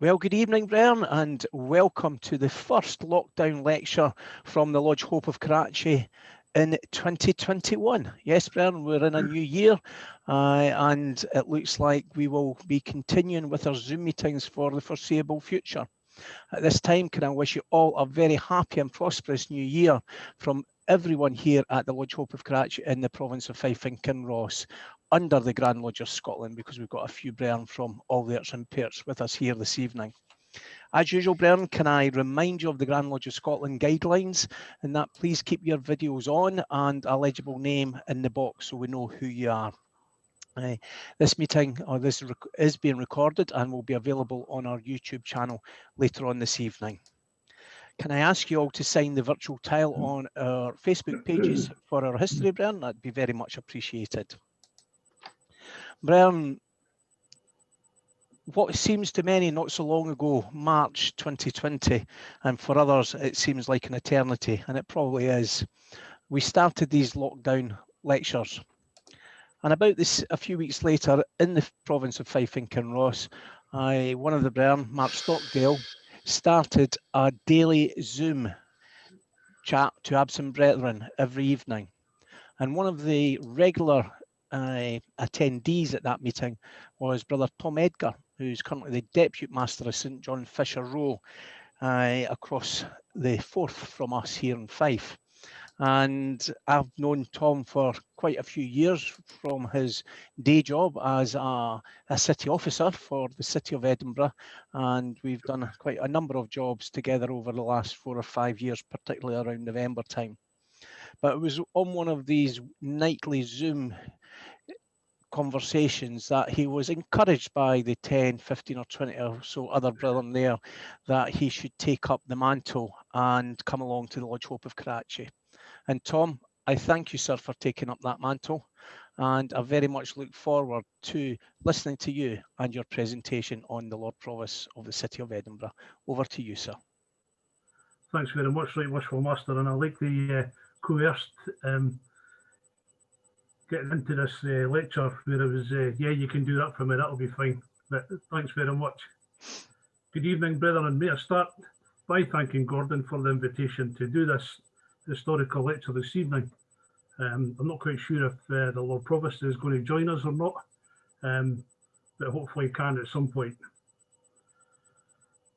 Well, good evening, Bren, and welcome to the first lockdown lecture from the Lodge Hope of Karachi in 2021. Yes, Bren, we're in a new year, and it looks like we will be continuing with our Zoom meetings for the foreseeable future. At this time, can I wish you all a very happy and prosperous new year from everyone here at the Lodge Hope of Karachi in the province of Fife and Kinross, under the Grand Lodge of Scotland, because we've got a few Bren from all the arts and parts with us here this evening. As usual, Bren, can I remind you of the Grand Lodge of Scotland guidelines, and that please keep your videos on and a legible name in the box so we know who you are. This meeting is being recorded and will be available on our YouTube channel later on this evening. Can I ask you all to sign the virtual tile on our Facebook pages for our history, Bren? That'd be very much appreciated. Bren, what seems to many not so long ago, March 2020, and for others it seems like an eternity, and it probably is. We started these lockdown lectures. And about this, a few weeks later, in the province of Fife and Kinross, one of the Bren, Mark Stockdale, started a daily Zoom chat to absent brethren every evening. And one of the regular attendees at that meeting was Brother Tom Edgar, who's currently the Deputy Master of St John Fisher Row, across the Forth from us here in Fife. And I've known Tom for quite a few years from his day job as a city officer for the City of Edinburgh, and we've done quite a number of jobs together over the last 4 or 5 years, particularly around November time. But it was on one of these nightly Zoom conversations that he was encouraged by the 10, 15 or 20 or so other brethren there that he should take up the mantle and come along to the Lodge Hope of Karachi. And Tom, I thank you, sir, for taking up that mantle, and I very much look forward to listening to you and your presentation on the Lord Provost of the City of Edinburgh. Over to you, sir. Thanks very much, Right Wishful Master, and I like the coerced getting into this lecture where it was, yeah, you can do that for me, that'll be fine. But thanks very much. Good evening, brethren. May I start by thanking Gordon for the invitation to do this historical lecture this evening. I'm not quite sure if the Lord Provost is going to join us or not, but hopefully he can at some point.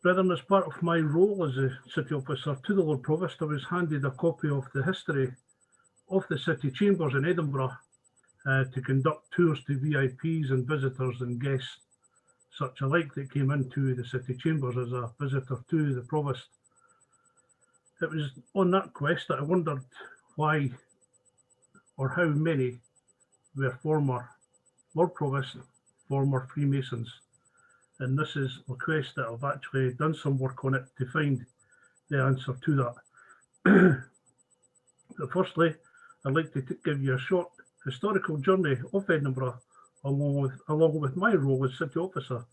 Brethren, as part of my role as a city officer to the Lord Provost, I was handed a copy of the history of the city chambers in Edinburgh to conduct tours to VIPs and visitors and guests such alike that came into the city chambers as a visitor to the Provost. It was on that quest that I wondered why or how many were former Lord Provost, former Freemasons. And this is a quest that I've actually done some work on it to find the answer to that. But firstly, I'd like to give you a short historical journey of Edinburgh along with my role as city officer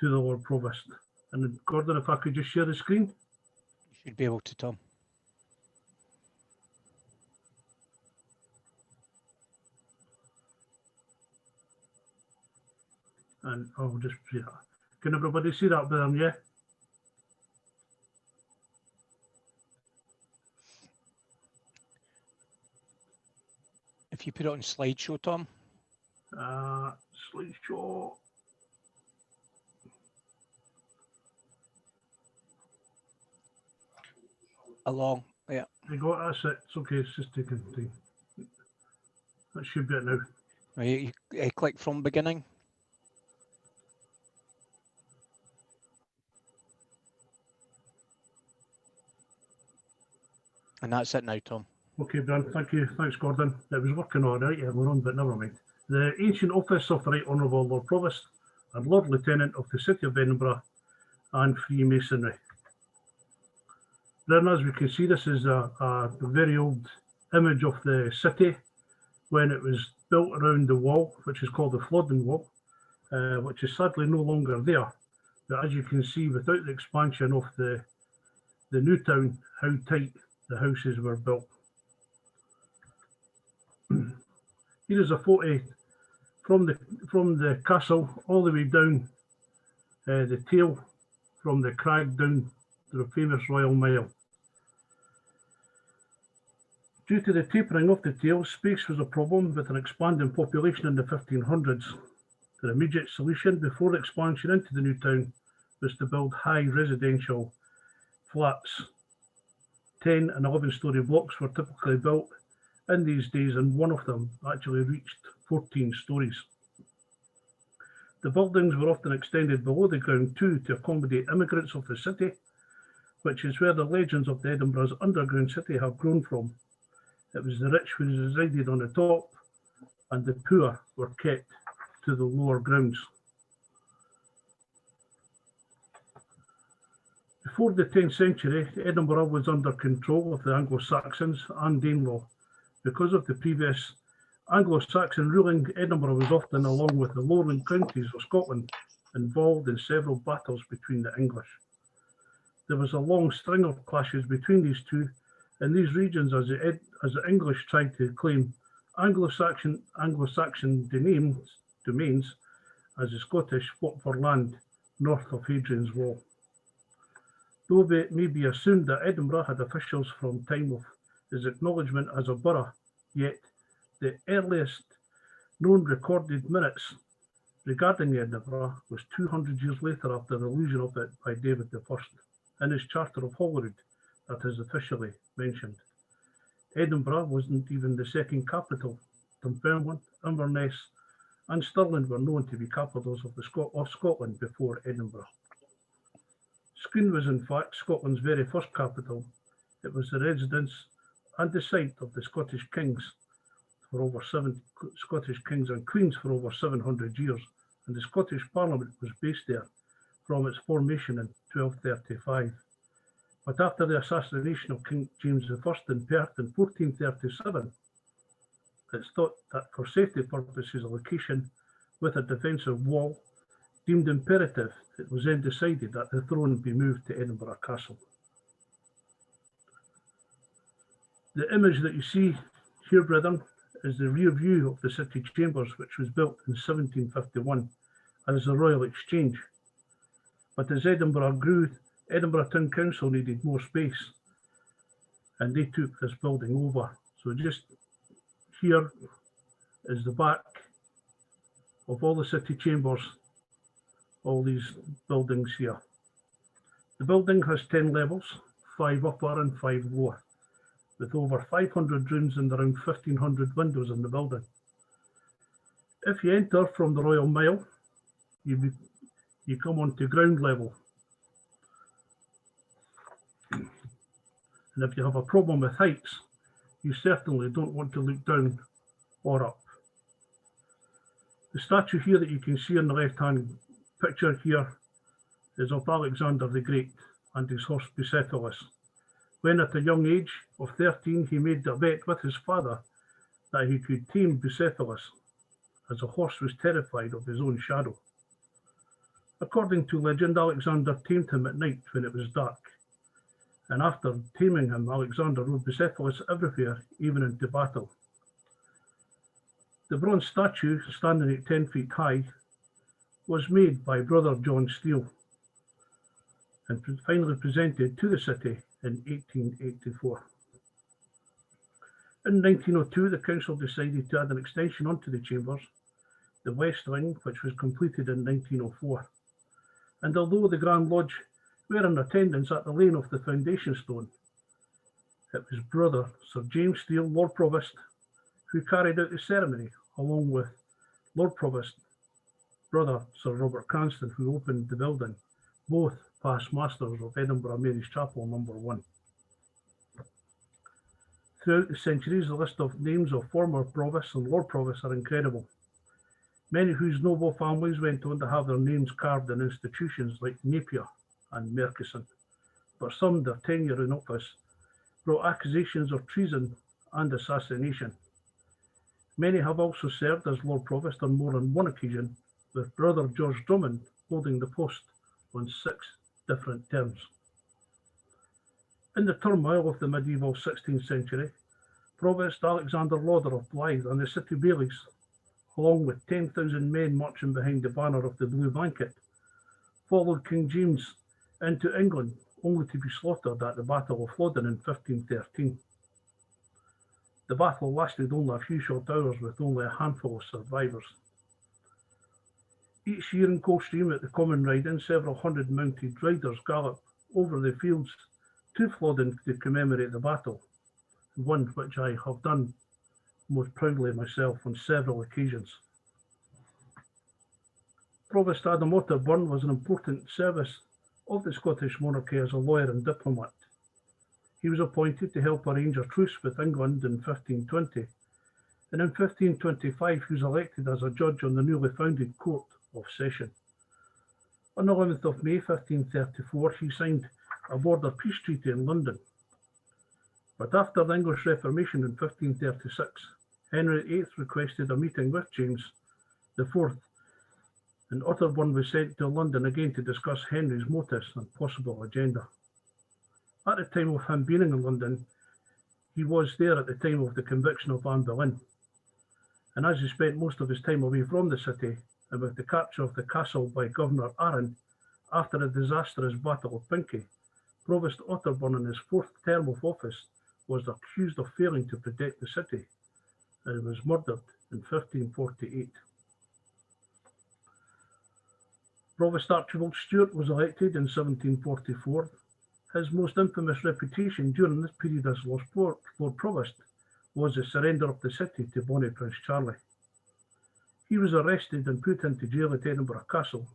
to the Lord Provost. And Gordon, if I could just share the screen. You should be able to, Tom. And I'll just see that. Can everybody see that there? Yeah. If you put it on slideshow, Tom. Slideshow. Along, yeah. I got it, that's it. It's okay, it's just taking time. That should be it now. You click from beginning. And that's it now, Tom. Okay, Brian, thank you. Thanks, Gordon. It was working all right earlier on, but never mind. The ancient office of the Right Honourable Lord Provost and Lord Lieutenant of the City of Edinburgh and Freemasonry. Then, as we can see, this is a very old image of the city when it was built around the wall, which is called the Flodden Wall, which is sadly no longer there. But as you can see, without the expansion of the new town, how tight the houses were built. Here is a photo from the castle all the way down the tail from the crag down to the famous Royal Mile. Due to the tapering of the tail, space was a problem with an expanding population in the 1500s. The immediate solution before expansion into the new town was to build high residential flats. 10 and 11-storey blocks were typically built in these days, and one of them actually reached 14 stories. The buildings were often extended below the ground too to accommodate immigrants of the city, which is where the legends of the Edinburgh's underground city have grown from. It was the rich who resided on the top, and the poor were kept to the lower grounds. Before the 10th century, Edinburgh was under control of the Anglo-Saxons and Danelaw. Because of the previous Anglo-Saxon ruling, Edinburgh was often, along with the lowland counties of Scotland, involved in several battles between the English. There was a long string of clashes between these two in these regions as the English tried to claim Anglo-Saxon domains as the Scottish fought for land north of Hadrian's Wall. Though it may be assumed that Edinburgh had officials from time of his acknowledgement as a borough, yet the earliest known recorded minutes regarding Edinburgh was 200 years later after the allusion of it by David I in his Charter of Holyrood that is officially mentioned. Edinburgh wasn't even the second capital. Dunfermline, Inverness and Stirling were known to be capitals of Scotland before Edinburgh. Scone was in fact Scotland's very first capital. It was the residence and the site of the Scottish kings and queens for over 700 years, and the Scottish Parliament was based there from its formation in 1235. But after the assassination of King James I in Perth in 1437, it's thought that for safety purposes a location with a defensive wall deemed imperative, it was then decided that the throne be moved to Edinburgh Castle. The image that you see here, brethren, is the rear view of the city chambers, which was built in 1751 as the Royal Exchange. But as Edinburgh grew, Edinburgh Town Council needed more space, and they took this building over. So just here is the back of all the city chambers, all these buildings here. The building has 10 levels, 5 upper and 5 lower, with over 500 rooms and around 1,500 windows in the building. If you enter from the Royal Mile, you come onto ground level. And if you have a problem with heights, you certainly don't want to look down or up. The statue here that you can see in the left-hand picture here is of Alexander the Great and his horse Bucephalus. When at a young age of 13, he made a bet with his father that he could tame Bucephalus, as the horse was terrified of his own shadow. According to legend, Alexander tamed him at night when it was dark. And after taming him, Alexander rode Bucephalus everywhere, even into battle. The bronze statue, standing at 10 feet high, was made by Brother John Steele and finally presented to the city in 1884. In 1902, the council decided to add an extension onto the chambers, the West Wing, which was completed in 1904. And although the Grand Lodge were in attendance at the laying of the foundation stone, it was Brother Sir James Steele, Lord Provost, who carried out the ceremony, along with Lord Provost, Brother Sir Robert Cranston, who opened the building, both past masters of Edinburgh Mary's Chapel No. 1. Throughout the centuries, the list of names of former provosts and Lord Provosts are incredible. Many whose noble families went on to have their names carved in institutions like Napier and Merkison, but some, their tenure in office, brought accusations of treason and assassination. Many have also served as Lord Provost on more than one occasion, with Brother George Drummond holding the post on 6 different terms. In the turmoil of the medieval 16th century, Provost Alexander Lauder of Blyth and the city bailies, along with 10,000 men marching behind the banner of the Blue Blanket, followed King James into England, only to be slaughtered at the Battle of Flodden in 1513. The battle lasted only a few short hours with only a handful of survivors. Each year in Coldstream at the Common Riding, several hundred mounted riders gallop over the fields to Flodden to commemorate the battle, one which I have done most proudly myself on several occasions. Provost Adam Otterburn was an important service of the Scottish monarchy as a lawyer and diplomat. He was appointed to help arrange a truce with England in 1520, and in 1525 he was elected as a judge on the newly founded Court of Session. On the 11th of May 1534 he signed a border peace treaty in London. But after the English Reformation in 1536, Henry VIII requested a meeting with James IV, and Otterburn was sent to London again to discuss Henry's motives and possible agenda. At the time of him being in London, he was there at the time of the conviction of Anne Boleyn, and as he spent most of his time away from the city, and with the capture of the castle by Governor Arran after a disastrous battle of Pinkie, Provost Otterburn in his fourth term of office was accused of failing to protect the city, and was murdered in 1548. Provost Archibald Stewart was elected in 1744. His most infamous reputation during this period as Lord Provost was the surrender of the city to Bonnie Prince Charlie. He was arrested and put into jail at Edinburgh Castle,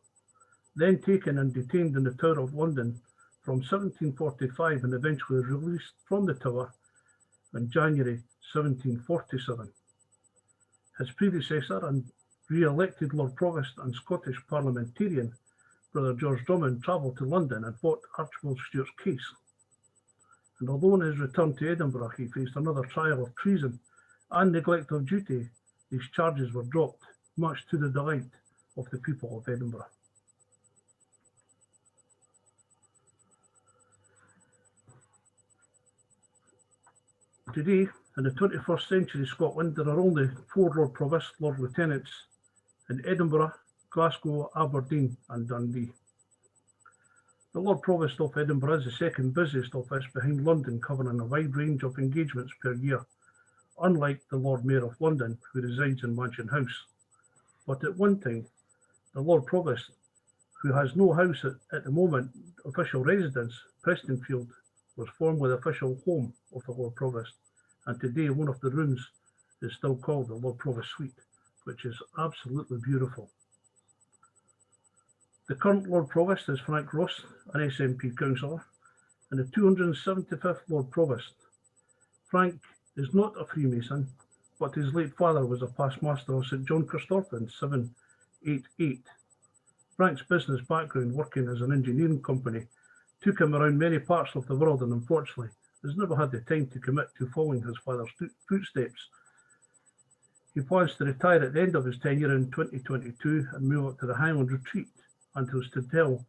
then taken and detained in the Tower of London from 1745 and eventually released from the Tower in January 1747. His predecessor and re-elected Lord Provost and Scottish parliamentarian, Brother George Drummond, travelled to London and fought Archibald Stewart's case. And although on his return to Edinburgh he faced another trial of treason and neglect of duty, these charges were dropped, much to the delight of the people of Edinburgh. Today, in the 21st century Scotland, there are only 4 Lord Provosts, Lord Lieutenants in Edinburgh, Glasgow, Aberdeen and Dundee. The Lord Provost of Edinburgh is the second busiest office behind London, covering a wide range of engagements per year, unlike the Lord Mayor of London, who resides in Mansion House. But at one time, the Lord Provost, who has no house at the moment, official residence, Prestonfield, was formerly the official home of the Lord Provost, and today one of the rooms is still called the Lord Provost Suite, which is absolutely beautiful. The current Lord Provost is Frank Ross, an SNP councillor, and the 275th Lord Provost. Frank is not a Freemason, but his late father was a past master of St John Christopher in 788. Frank's business background, working as an engineering company, took him around many parts of the world, and unfortunately has never had the time to commit to following his father's footsteps. He plans to retire at the end of his tenure in 2022 and move up to the Highland Retreat until Stadell,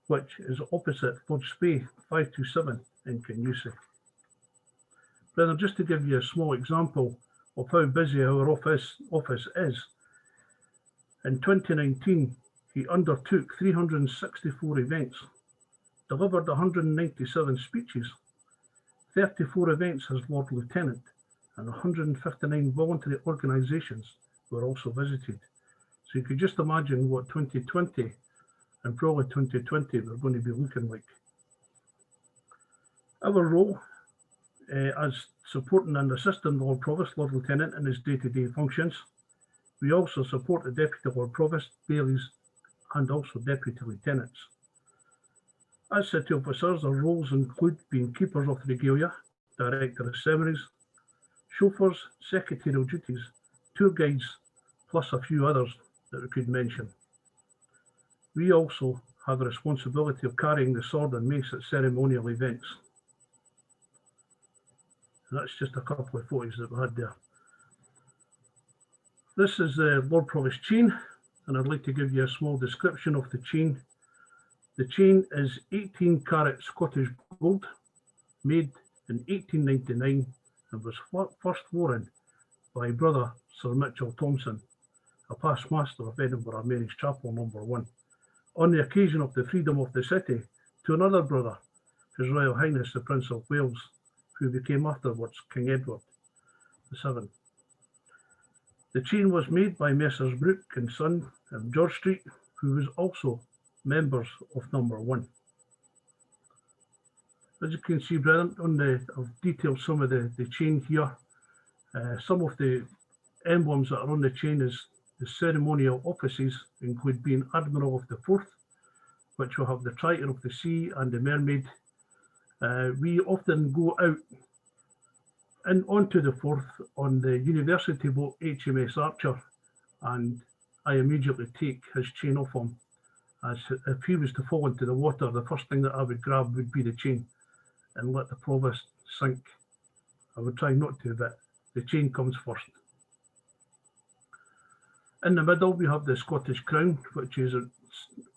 which is opposite Fudge Spey 527 in Canusie. Brethren, just to give you a small example of how busy our office is, in 2019 he undertook 364 events, delivered 197 speeches, 34 events as Lord Lieutenant, and 159 voluntary organisations were also visited. So you could just imagine what 2020 and probably 2020 we're going to be looking like. Our role as supporting and assisting the Lord Provost, Lord Lieutenant, in his day-to-day functions. We also support the Deputy Lord Provost, Bailies, and also Deputy Lieutenants. As city officers, our roles include being keepers of the regalia, director of seminaries, chauffeurs, secretarial duties, tour guides, plus a few others that we could mention. We also have the responsibility of carrying the sword and mace at ceremonial events. And that's just a couple of photos that we had there. This is the Lord Provost chain, and I'd like to give you a small description of the chain. The chain is 18 carat Scottish gold, made in 1899, and was first worn by Brother Sir Mitchell Thompson, a past master of Edinburgh Mary's Chapel No. 1, on the occasion of the freedom of the city to another brother, His Royal Highness the Prince of Wales, who became afterwards King Edward VII. The chain was made by Messrs. Brooke and Son of George Street, who was also members of Number 1. As you can see, brethren, I've detailed some of the chain here. Some of the emblems that are on the chain is the ceremonial offices include being Admiral of the Forth, which will have the Triton of the Sea and the Mermaid. We often go out and onto the Forth on the university boat HMS Archer, and I immediately take his chain off him, as if he was to fall into the water, the first thing that I would grab would be the chain and let the Provost sink. I would try not to, but the chain comes first. In the middle, we have the Scottish Crown, which is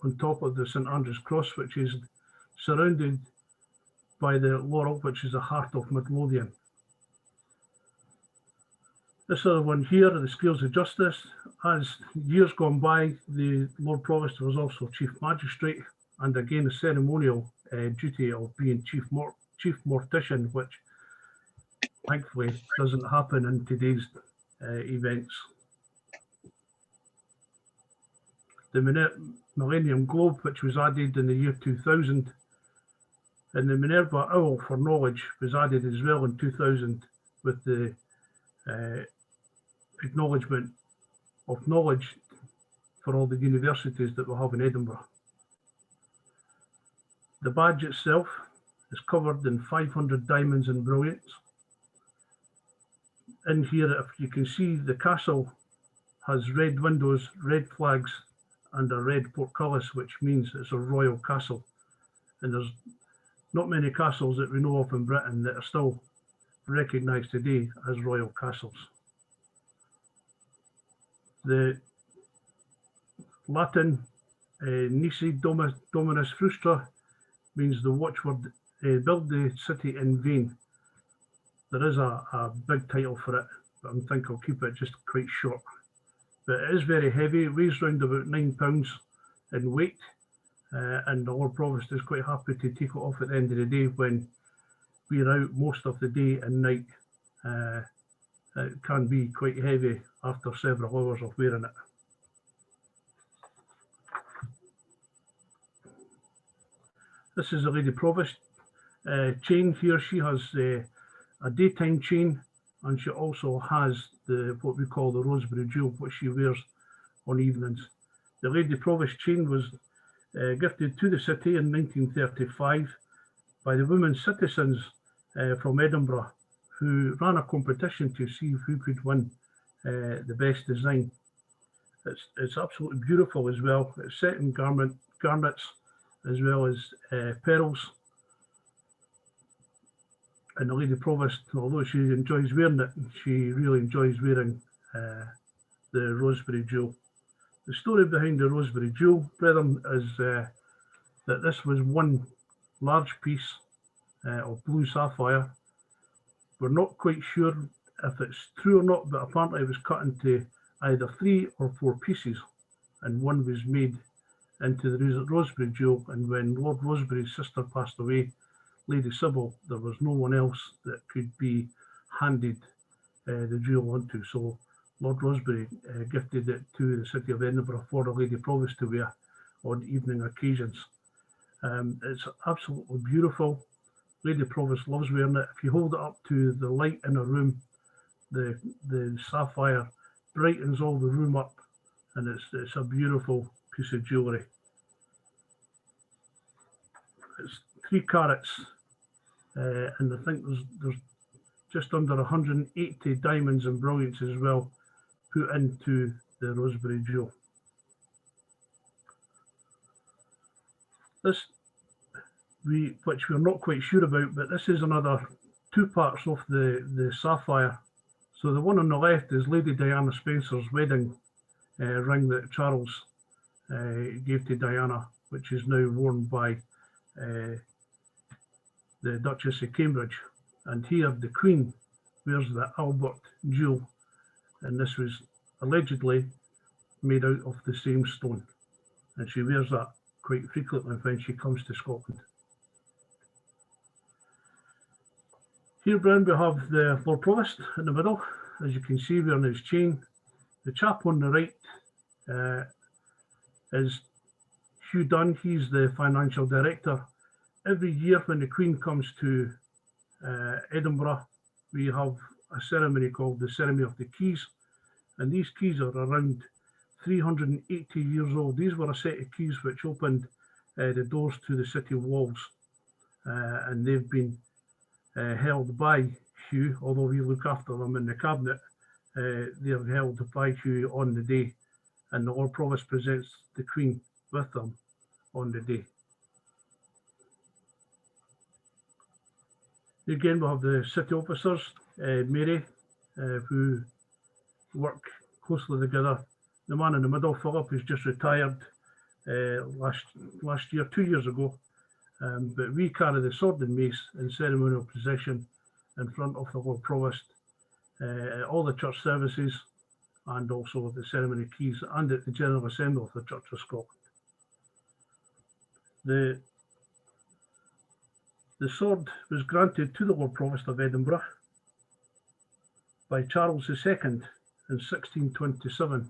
on top of the St Andrew's Cross, which is surrounded by the laurel, which is the heart of Midlothian. This other one here, the Scales of Justice. As years gone by, the Lord Provost was also Chief Magistrate, and again, a ceremonial duty of being Chief Mortician, which thankfully doesn't happen in today's events. The Millennium Globe, which was added in the year 2000, and the Minerva Owl for Knowledge was added as well in 2000 with the acknowledgement of knowledge for all the universities that we have in Edinburgh. The badge itself is covered in 500 diamonds and brilliants. In here, if you can see, the castle has red windows, red flags, and a red portcullis, which means it's a royal castle. And there's not many castles that we know of in Britain that are still recognised today as royal castles. The Latin Nisi Dominus Frustra means the watchword, build the city in vain. There is a big title for it, but I think I'll keep it just quite short. But it is very heavy. It weighs around about 9 pounds in weight, and the Lord Provost is quite happy to take it off at the end of the day when we're out most of the day and night. It can be quite heavy after several hours of wearing it. This is the Lady Provost chain here. She has a daytime chain, and she also has what we call the Rosebery Jewel, which she wears on evenings. The Lady Provost chain was gifted to the city in 1935 by the women citizens from Edinburgh, who ran a competition to see who could win the best design. It's absolutely beautiful as well. It's set in garnets as well as pearls. And the Lady Provost, although she enjoys wearing it, she really enjoys wearing the Rosebery Jewel. The story behind the Rosebery Jewel, brethren, is that this was one large piece of blue sapphire. We're not quite sure if it's true or not, but apparently it was cut into either 3 or 4 pieces, and one was made into the Rosebery Jewel. And when Lord Rosebery's sister passed away, Lady Sybil, there was no one else that could be handed the jewel onto. So Lord Rosebery gifted it to the City of Edinburgh for the Lady Provost to wear on evening occasions. It's absolutely beautiful. Lady Provost loves wearing it. If you hold it up to the light in a room, the sapphire brightens all the room up, and it's a beautiful piece of jewellery. It's 3 carats, and I think there's just under 180 diamonds and brilliants as well put into the Rosebery Jewel. This, which we're not quite sure about, but this is another 2 parts of the sapphire. So the one on the left is Lady Diana Spencer's wedding ring that Charles gave to Diana, which is now worn by the Duchess of Cambridge. And here the Queen wears the Albert Jewel, and this was allegedly made out of the same stone, and she wears that quite frequently when she comes to Scotland. Here, Brown, we have the Lord Provost in the middle. As you can see, we're on his chain. The chap on the right is Hugh Dunn. He's the financial director. Every year when the Queen comes to Edinburgh, we have a ceremony called the Ceremony of the Keys. And these keys are around 380 years old. These were a set of keys which opened the doors to the city walls. And they've been held by Hugh, although we look after them in the cabinet. They're held by Hugh on the day, and the Lord Provost presents the Queen with them on the day. Again, we have the city officers, Mary, who work closely together. The man in the middle, Philip, who's just retired last year, 2 years ago. But we carry the sword and mace in ceremonial procession in front of the Lord Provost, all the church services, and also the ceremony keys, and at the General Assembly of the Church of Scotland. The sword was granted to the Lord Provost of Edinburgh by Charles II in 1627.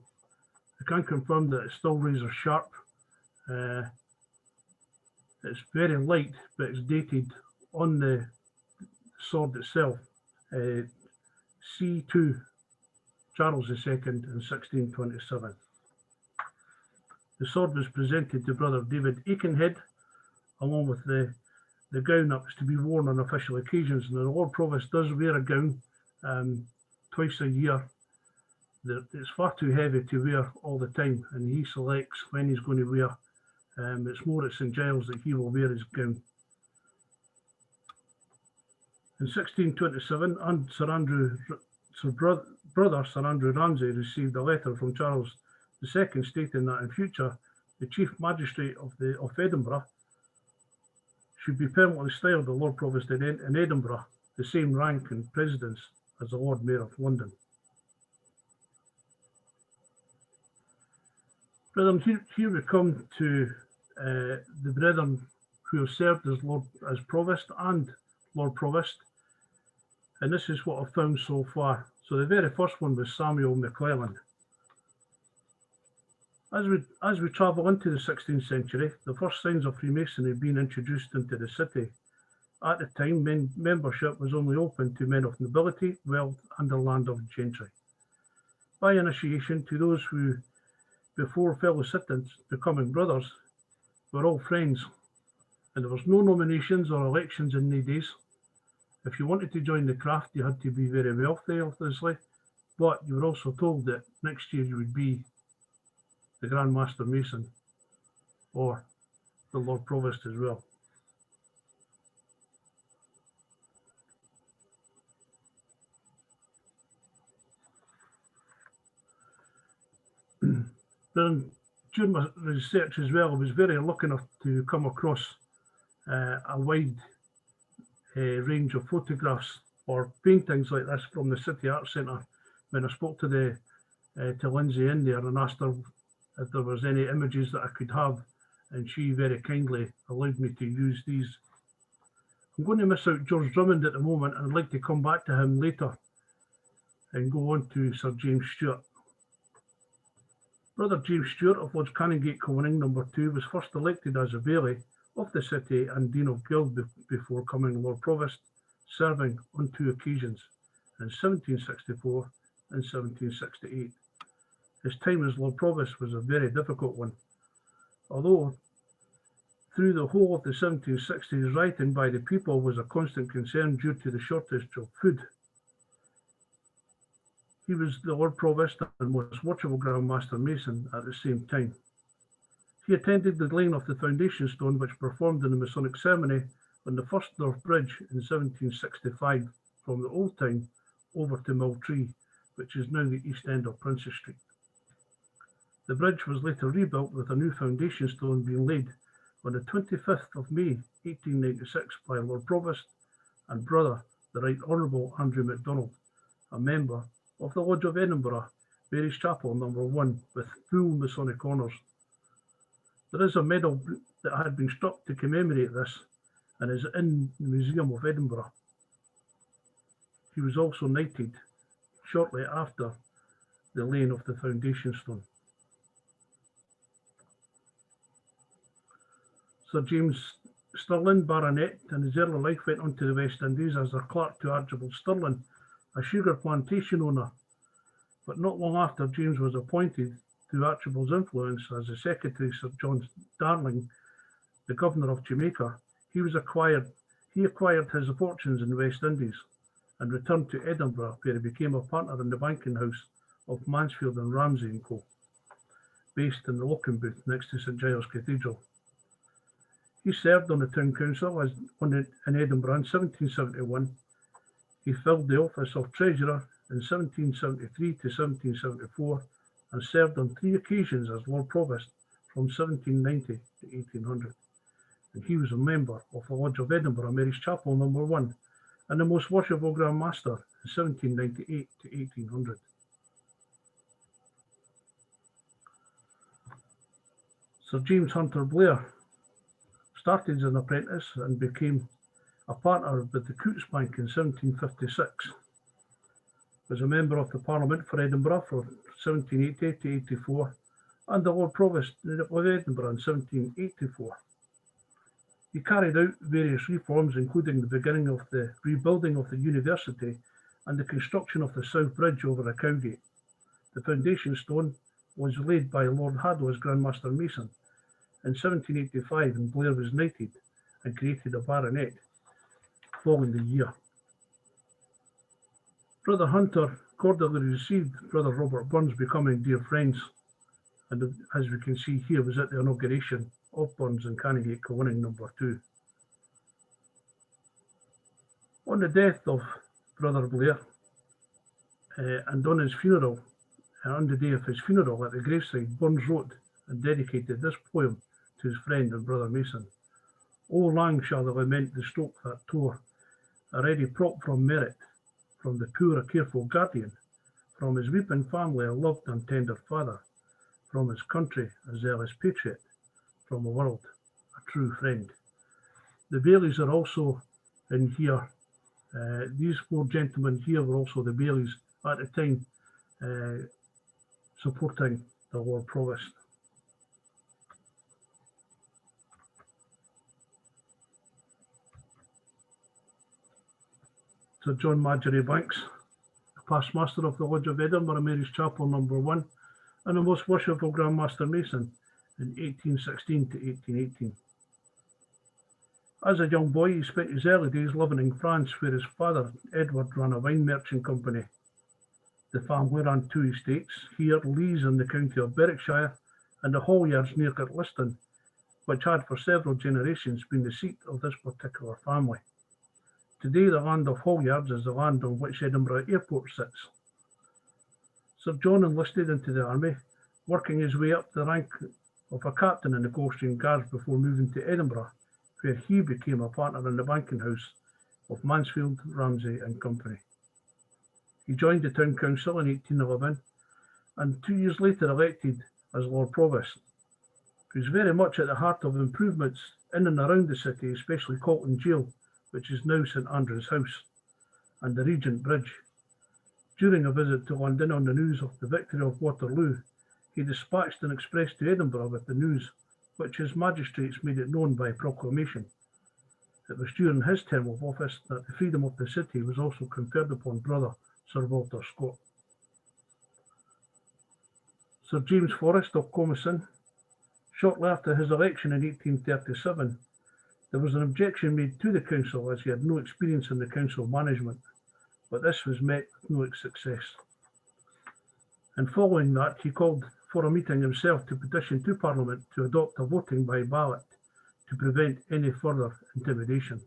I can confirm that it's still razor sharp. It's very light, but it's dated on the sword itself, C2, Charles II in 1627. The sword was presented to Brother David Aikenhead, along with the gown that was to be worn on official occasions. And the Lord Provost does wear a gown twice a year. It's far too heavy to wear all the time, and he selects when he's going to wear. It's more at St Giles that he will wear his gown. In 1627, brother Sir Andrew Ramsay received a letter from Charles II stating that in future the Chief Magistrate of Edinburgh should be permanently styled the Lord Provost in Edinburgh, the same rank and precedence as the Lord Mayor of London. Brethren, here we come to the brethren who have served as Provost and Lord Provost, and this is what I've found so far. So the very first one was Samuel McClelland. As we travel into the 16th century, the first signs of Freemasonry being introduced into the city. At the time, membership was only open to men of nobility, wealth, and the landed gentry. By initiation, to those who, before fellow citizens becoming brothers, were all friends, and there was no nominations or elections in these days. If you wanted to join the craft, you had to be very wealthy, obviously, but you were also told that next year you would be the Grand Master Mason or the Lord Provost as well. Then, during my research as well, I was very lucky enough to come across a wide range of photographs or paintings like this from the City Arts Centre. When I spoke to Lindsay in there and asked her if there was any images that I could have, and she very kindly allowed me to use these. I'm going to miss out George Drummond at the moment, and I'd like to come back to him later and go on to Sir James Stewart. Brother James Stewart of Lodge Canongate Coning No. 2 was first elected as a Baillie of the city and Dean of Guild before becoming Lord Provost, serving on 2 occasions, in 1764 and 1768. His time as Lord Provost was a very difficult one, although through the whole of the 1760s, rioting by the people was a constant concern due to the shortage of food. He was the Lord Provost and most watchable Grand Master Mason at the same time. He attended the laying of the foundation stone, which performed in the Masonic ceremony on the First North Bridge in 1765 from the Old Town over to Milltree, which is now the east end of Princess Street. The bridge was later rebuilt with a new foundation stone being laid on the 25th of May 1896 by Lord Provost and brother, the Right Honourable Andrew MacDonald, a member of the Lodge of Edinburgh, Mary's Chapel No. 1, with full Masonic honours. There is a medal that had been struck to commemorate this and is in the Museum of Edinburgh. He was also knighted shortly after the laying of the foundation stone. Sir James Stirling, Baronet, in his early life went on to the West Indies as a clerk to Archibald Stirling, a sugar plantation owner. But not long after James was appointed, through Archibald's influence as the secretary Sir John Darling, the governor of Jamaica, he acquired his fortunes in the West Indies and returned to Edinburgh, where he became a partner in the banking house of Mansfield and Ramsay and Co., based in the Locking Booth next to St Giles Cathedral. He served on the town council in Edinburgh in 1771. He filled the office of treasurer in 1773 to 1774 and served on 3 occasions as Lord Provost from 1790 to 1800. And he was a member of the Lodge of Edinburgh, Mary's Chapel No. 1, and the Most Worshipful Grand Master in 1798 to 1800. Sir James Hunter Blair started as an apprentice and became a partner with the Coutts Bank in 1756. Was a member of the Parliament for Edinburgh from 1780 to 84 and the Lord Provost of Edinburgh in 1784. He carried out various reforms, including the beginning of the rebuilding of the university and the construction of the South Bridge over the Cowgate. The foundation stone was laid by Lord Hadlow as Grand Master Mason in 1785, and Blair was knighted and created a baronet following the year. Brother Hunter cordially received Brother Robert Burns, becoming dear friends, and as we can see here, was at the inauguration of Burns and Canongate Kilwinning No. 2. On the death of Brother Blair, and on his funeral, on the day of his funeral at the graveside, Burns wrote and dedicated this poem to his friend and brother Mason. "O lang shall the lament the stroke that tore, a ready prop from merit, from the poor a careful guardian, from his weeping family a loved and tender father, from his country a zealous patriot, from the world a true friend." The Baileys are also in here. These 4 gentlemen here were also the Baileys at the time, supporting the Lord Provost. Sir John Marjorie Banks, past master of the Lodge of Edinburgh, Mary's Chapel No. 1, and the Most Worshipful Grand Master Mason in 1816 to 1818. As a young boy, he spent his early days living in France, where his father, Edward, ran a wine merchant company. The family ran 2 estates, here Lees in the county of Berwickshire, and the Hallyards near Kirkliston, which had for several generations been the seat of this particular family. Today, the land of Hallyards is the land on which Edinburgh Airport sits. Sir John enlisted into the army, working his way up the rank of a captain in the Coldstream Guards before moving to Edinburgh, where he became a partner in the banking house of Mansfield, Ramsay and Company. He joined the town council in 1811 and 2 years later elected as Lord Provost. He was very much at the heart of improvements in and around the city, especially Calton Jail, which is now St Andrew's House, and the Regent Bridge. During a visit to London on the news of the victory of Waterloo, he dispatched an express to Edinburgh with the news, which his magistrates made it known by proclamation. It was during his term of office that the freedom of the city was also conferred upon brother Sir Walter Scott. Sir James Forrest of Comison, shortly after his election in 1837, there was an objection made to the council as he had no experience in the council management, but this was met with no success. And following that, he called for a meeting himself to petition to Parliament to adopt a voting by ballot to prevent any further intimidation.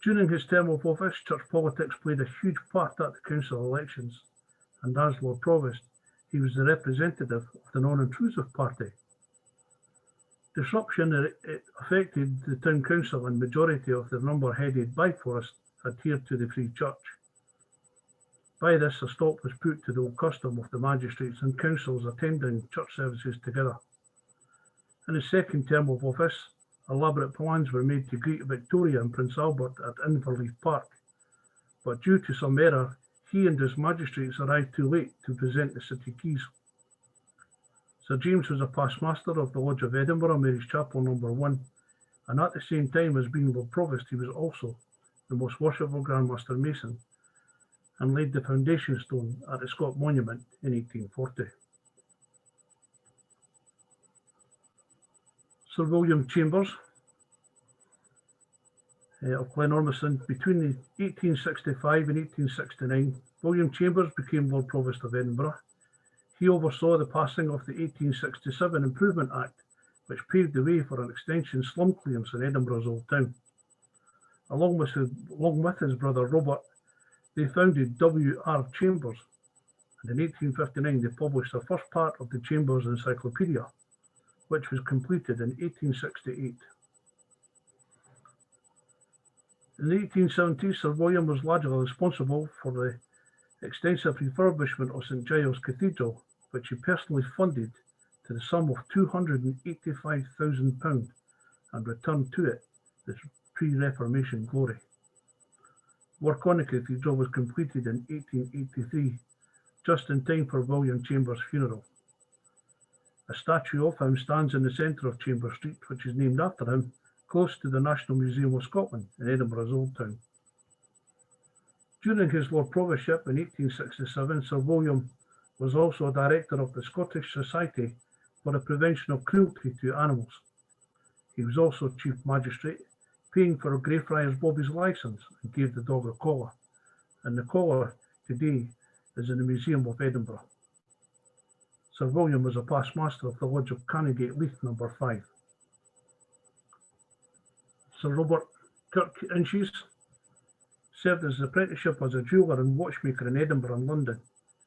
During his term of office, church politics played a huge part at the council elections, and as Lord Provost, he was the representative of the non-intrusive party. Disruption affected the town council, and majority of the number headed by Forrest adhered to the Free Church. By this, a stop was put to the old custom of the magistrates and councils attending church services together. In his second term of office, elaborate plans were made to greet Victoria and Prince Albert at Inverleith Park, but due to some error, he and his magistrates arrived too late to present the city keys. Sir James was a past master of the Lodge of Edinburgh, Mary's Chapel No. 1, and at the same time as being Lord Provost, he was also the Most Worshipful Grand Master Mason and laid the foundation stone at the Scott Monument in 1840. Sir William Chambers of Glenormison. Between 1865 and 1869, William Chambers became Lord Provost of Edinburgh. He oversaw the passing of the 1867 Improvement Act, which paved the way for an extension slum clearance in Edinburgh's Old Town. Along with his brother Robert, they founded W.R. Chambers, and in 1859 they published the first part of the Chambers Encyclopedia, which was completed in 1868. In the 1870s, Sir William was largely responsible for the extensive refurbishment of St Giles Cathedral, which he personally funded to the sum of £285,000 and returned to it its pre-Reformation glory. Work on the cathedral was completed in 1883, just in time for William Chambers' funeral. A statue of him stands in the centre of Chambers Street, which is named after him, close to the National Museum of Scotland in Edinburgh's Old Town. During his Lord Provostship in 1867, Sir William was also a director of the Scottish Society for the Prevention of Cruelty to Animals. He was also Chief Magistrate, paying for Greyfriars Bobby's licence and gave the dog a collar, and the collar today is in the Museum of Edinburgh. Sir William was a past master of the Lodge of Canongate Leith No. 5. Sir Robert Kirk Inches served his apprenticeship as a jeweller and watchmaker in Edinburgh and London,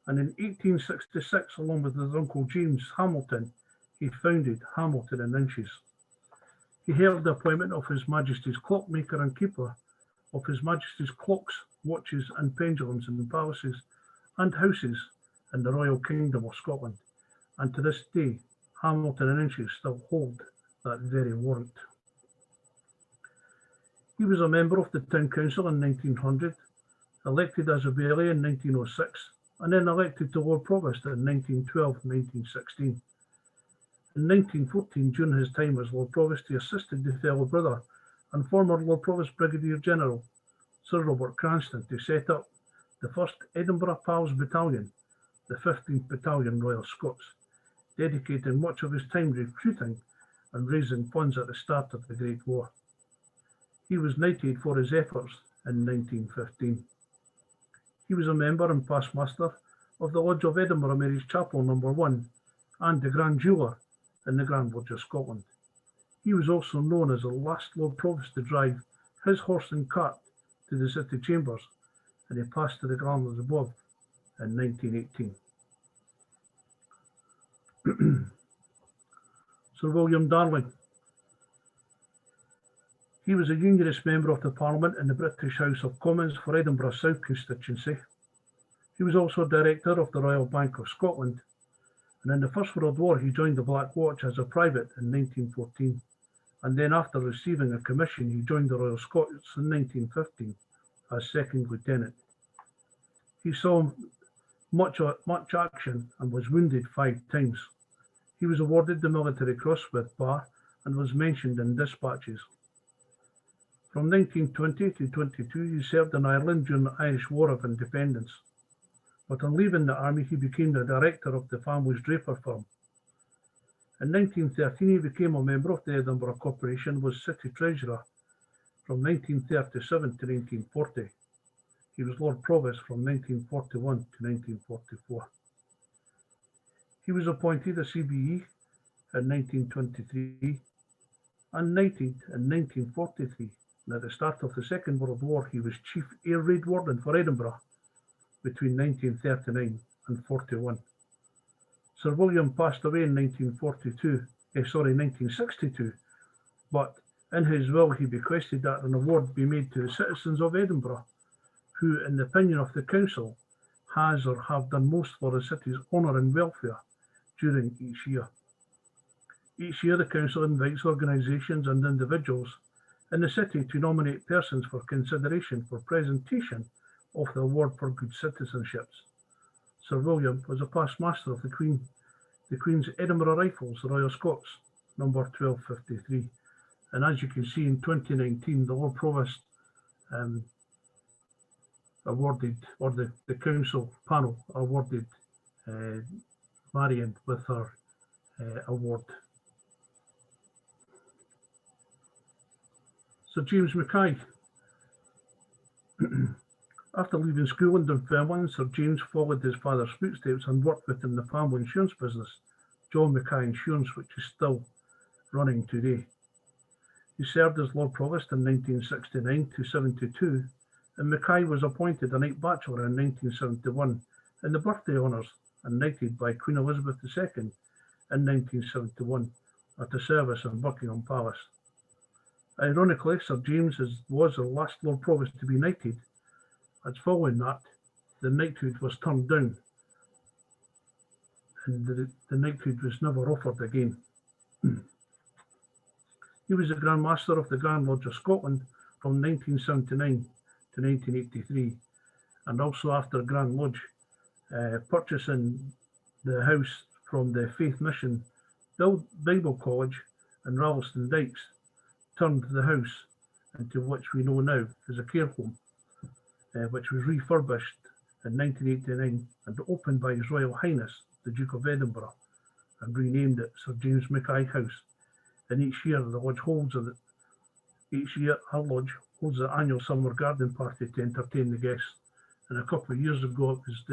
and in 1866, along with his uncle James Hamilton, he founded Hamilton and Inches. He held the appointment of His Majesty's clockmaker and keeper of His Majesty's clocks, watches and pendulums in palaces and houses in the Royal Kingdom of Scotland, and to this day Hamilton and Inches still hold that very warrant. He was a member of the Town Council in 1900, elected as a baillie in 1906, and then elected to Lord Provost in 1912-1916. In 1914, during his time as Lord Provost, he assisted the fellow brother and former Lord Provost Brigadier General Sir Robert Cranston to set up the 1st Edinburgh Pals Battalion, the 15th Battalion Royal Scots, dedicating much of his time recruiting and raising funds at the start of the Great War. He was knighted for his efforts in 1915. He was a member and past master of the Lodge of Edinburgh Mary's Chapel No. 1 and the Grand Jeweller in the Grand Lodge of Scotland. He was also known as the last Lord Provost to drive his horse and cart to the City Chambers, and he passed to the Glamorous above in 1918. Sir William Darwin. He was a Unionist member of the Parliament in the British House of Commons for Edinburgh South constituency. He was also director of the Royal Bank of Scotland, and in the First World War he joined the Black Watch as a private in 1914, and then after receiving a commission he joined the Royal Scots in 1915 as second lieutenant. He saw much action and was wounded 5 times. He was awarded the Military Cross with Bar and was mentioned in dispatches. From 1920 to 22 he served in Ireland during the Irish War of Independence, but on leaving the army he became the director of the family's draper firm. In 1913 he became a member of the Edinburgh Corporation and was city treasurer from 1937 to 1940. He was Lord Provost from 1941 to 1944. He was appointed a CBE in 1923 and knighted in 1943. And at the start of the Second World War, he was Chief Air Raid Warden for Edinburgh between 1939 and 41. Sir William passed away in 1962, but in his will he bequested that an award be made to the citizens of Edinburgh, who, in the opinion of the council, has or have done most for the city's honour and welfare during each year. Each year the council invites organisations and individuals in the city to nominate persons for consideration for presentation of the Award for Good Citizenships. Sir William was a past master of the Queen's Edinburgh Rifles, the Royal Scots, number 1253. And as you can see, in 2019, the Lord Provost awarded, or the council panel awarded Marion with her award. Sir James Mackay. After leaving school in Dunfermline, Sir James followed his father's footsteps and worked within the family insurance business, John Mackay Insurance, which is still running today. He served as Lord Provost in 1969 to 72, and Mackay was appointed a Knight Bachelor in 1971 in the birthday honours and knighted by Queen Elizabeth II in 1971 at a service in Buckingham Palace. Ironically, Sir James was the last Lord Provost to be knighted, as following that, the knighthood was turned down, and the knighthood was never offered again. He was the Grand Master of the Grand Lodge of Scotland from 1979 to 1983, and also after Grand Lodge, purchasing the house from the Faith Mission Bible College in Ravelston Dykes, turned the house into which we know now as a care home, which was refurbished in 1989 and opened by His Royal Highness the Duke of Edinburgh, and renamed it Sir James Mackay House. And each year the lodge holds our lodge holds the annual summer garden party to entertain the guests. And a couple of years ago, it was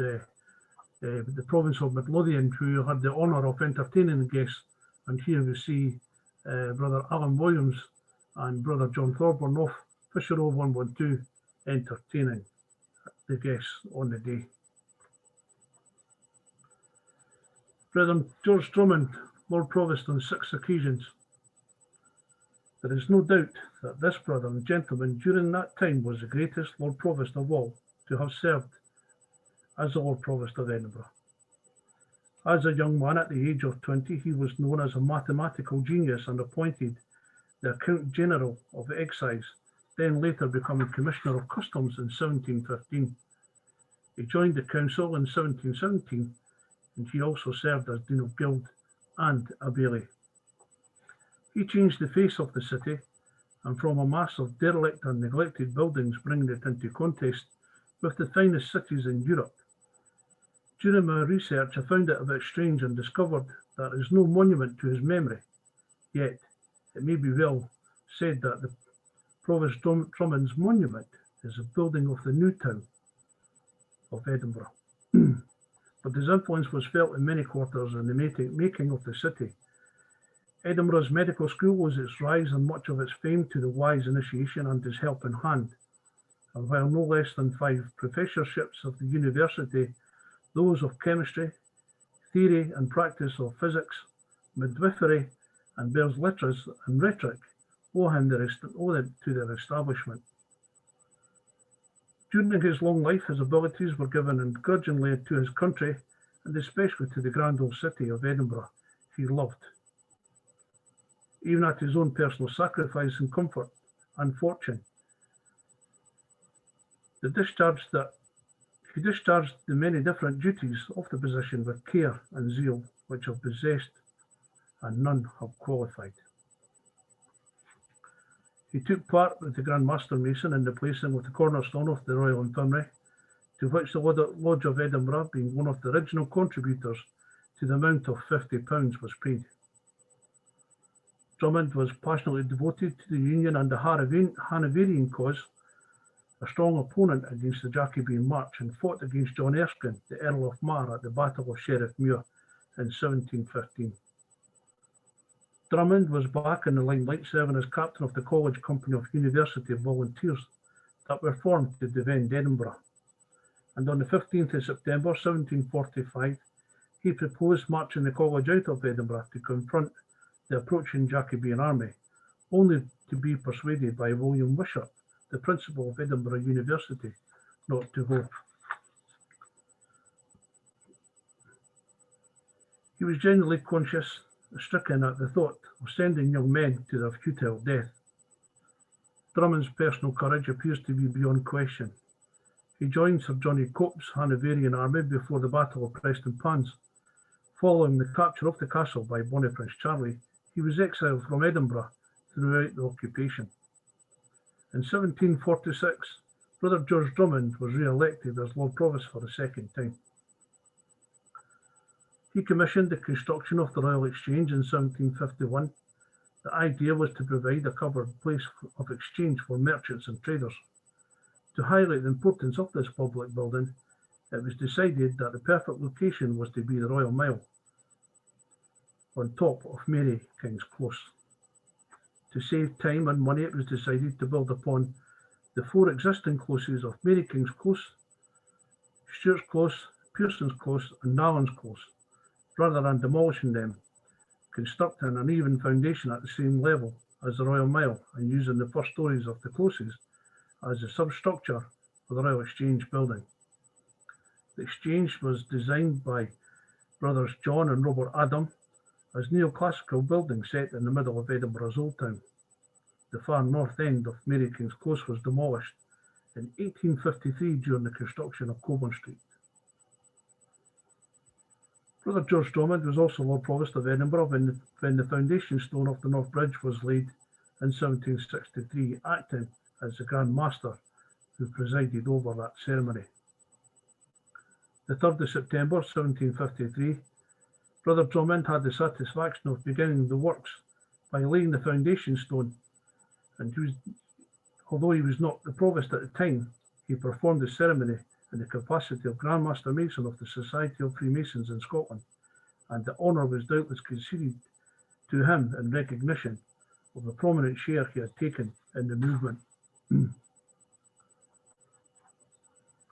the province of Midlothian who had the honour of entertaining the guests. And here we see Brother Alan Williams and Brother John Thorburn off Fisher Road 112 entertaining the guests on the day. Brother George Drummond, Lord Provost on 6 occasions. There is no doubt that this brother and gentleman during that time was the greatest Lord Provost of all to have served as the Lord Provost of Edinburgh. As a young man at the age of 20, he was known as a mathematical genius and appointed the Accountant General of Excise, then later becoming Commissioner of Customs in 1715. He joined the council in 1717, and he also served as Dean of Guild and a Baillie. He changed the face of the city, and from a mass of derelict and neglected buildings, bringing it into contest with the finest cities in Europe. During my research, I found it a bit strange and discovered that there is no monument to his memory. Yet, it may be well said that the Provost Drummond's monument is a building of the new town of Edinburgh. But his influence was felt in many quarters in the making of the city. Edinburgh's medical school owes its rise and much of its fame to the wise initiation and his helping hand. And while no less than 5 professorships of the university, those of chemistry, theory and practice of physics, midwifery, and belles lettres and rhetoric owe it to their establishment. During his long life, his abilities were given ungrudgingly to his country, and especially to the grand old city of Edinburgh he loved, even at his own personal sacrifice and comfort and fortune. He discharged the many different duties of the position with care and zeal which have possessed and none have qualified. He took part with the Grand Master Mason in the placing of the cornerstone of the Royal Infirmary, to which the Lodge of Edinburgh, being one of the original contributors to the amount of £50, was paid. Drummond was passionately devoted to the Union and the Hanoverian cause, a strong opponent against the Jacobin March, and fought against John Erskine, the Earl of Mar, at the Battle of Sheriff Muir in 1715. Drummond was back in the limelight, serving as captain of the College Company of University Volunteers that were formed to defend Edinburgh. And on the 15th of September 1745, he proposed marching the college out of Edinburgh to confront the approaching Jacobin army, only to be persuaded by William Wishart, the principal of Edinburgh University, not to go. He was genuinely stricken at the thought of sending young men to their futile death. Drummond's personal courage appears to be beyond question. He joined Sir Johnny Cope's Hanoverian army before the Battle of Preston Pans. Following the capture of the castle by Bonnie Prince Charlie, he was exiled from Edinburgh throughout the occupation. In 1746, Brother George Drummond was re-elected as Lord Provost for the second time. He commissioned the construction of the Royal Exchange in 1751. The idea was to provide a covered place of exchange for merchants and traders. To highlight the importance of this public building, it was decided that the perfect location was to be the Royal Mile, on top of Mary King's Close. To save time and money, it was decided to build upon the four existing closes of Mary King's Close, Stewart's Close, Pearson's Close, and Nallen's Close, rather than demolishing them, constructing an even foundation at the same level as the Royal Mile and using the first stories of the closes as the substructure for the Royal Exchange building. The Exchange was designed by brothers John and Robert Adam as neoclassical building set in the middle of Edinburgh's Old Town. The far north end of Mary King's Close was demolished in 1853 during the construction of Coburn Street. Brother George Drummond was also Lord Provost of Edinburgh when the foundation stone of the North Bridge was laid in 1763, acting as the Grand Master who presided over that ceremony. The 3rd of September 1753, Brother Drummond had the satisfaction of beginning the works by laying the foundation stone, and although he was not the Provost at the time, he performed the ceremony in the capacity of Grand Master Mason of the Society of Freemasons in Scotland, and the honour was doubtless conceded to him in recognition of the prominent share he had taken in the movement.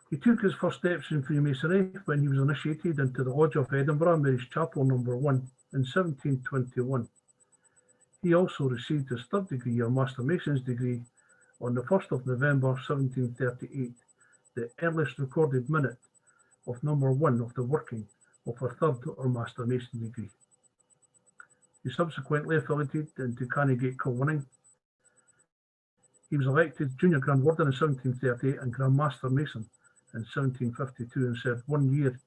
He took his first steps in Freemasonry when he was initiated into the Lodge of Edinburgh, Mary's Chapel No. 1 in 1721. He also received his 3rd degree or Master Mason's degree on the 1st of November 1738, the earliest recorded minute of No. 1 of the working of a 3rd or Master Mason degree. He subsequently affiliated into Canongate Kilwinning. He was elected Junior Grand Warden in 1738 and Grand Master Mason in 1752 and served 1 year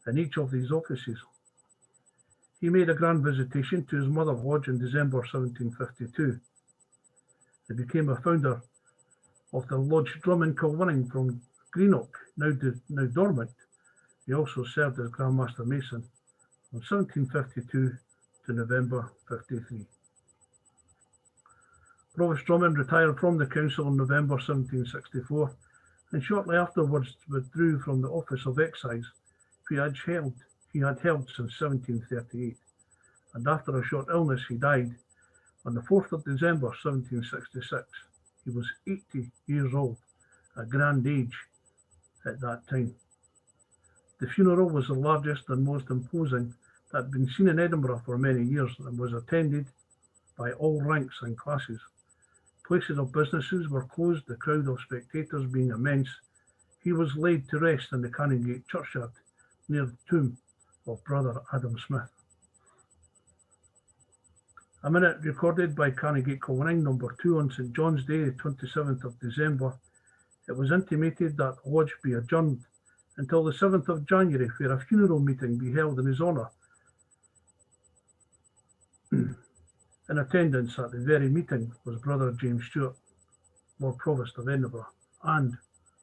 in each of these offices. He made a grand visitation to his mother lodge in December 1752. He became a founder of the Lodge Drummond Kilwinning from Greenock, now dormant. He also served as Grand Master Mason from 1752 to November 53. Provost Drummond retired from the council in November 1764 and shortly afterwards withdrew from the office of excise he had held since 1738, and after a short illness he died on the 4th of December 1766. He was 80 years old, a grand age at that time. The funeral was the largest and most imposing that had been seen in Edinburgh for many years and was attended by all ranks and classes. Places of businesses were closed, the crowd of spectators being immense. He was laid to rest in the Canongate churchyard near the tomb of Brother Adam Smith. A minute recorded by Canongate Kilwinning No. 2 on St. John's Day, the 27th of December. It was intimated that the lodge be adjourned until the 7th of January, where a funeral meeting be held in his honour. In attendance at the very meeting was Brother James Stewart, Lord Provost of Edinburgh, and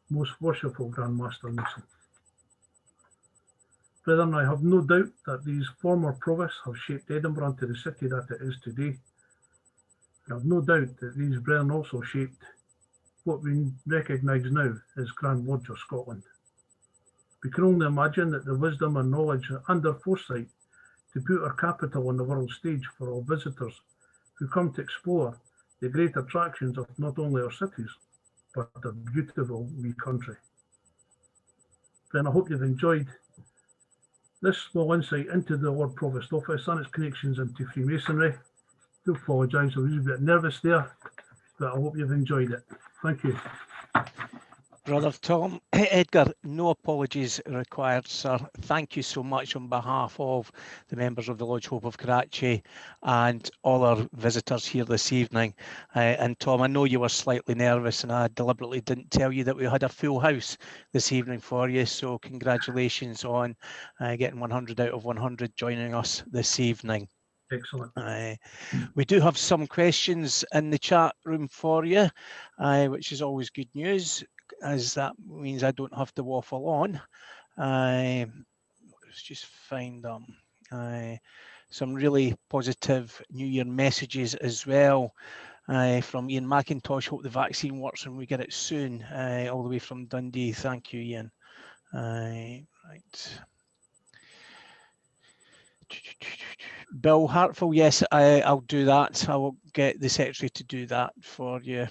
Most Worshipful Grand Master Mason. Brethren, I have no doubt that these former provosts have shaped Edinburgh into the city that it is today. I have no doubt that these brethren also shaped what we recognise now as Grand Lodge of Scotland. We can only imagine that the wisdom and knowledge and their foresight to put our capital on the world stage for all visitors who come to explore the great attractions of not only our cities, but our beautiful wee country. Then I hope you've enjoyed this small insight into the Lord Provost office and its connections into Freemasonry. I do apologise, I was a bit nervous there, but I hope you've enjoyed it. Thank you. Brother Tom, Edgar, no apologies required, sir. Thank you so much on behalf of the members of the Lodge Hope of Karachi and all our visitors here this evening. And Tom, I know you were slightly nervous and I deliberately didn't tell you that we had a full house this evening for you. So congratulations on getting 100 out of 100 joining us this evening. Excellent. We do have some questions in the chat room for you, which is always good news, as that means I don't have to waffle on. Let's just find some really positive New Year messages as well from Ian McIntosh. Hope the vaccine works and we get it soon, all the way from Dundee. Thank you, Ian. Right. Bill Hartful, yes, I'll do that. I will get the secretary to do that for you.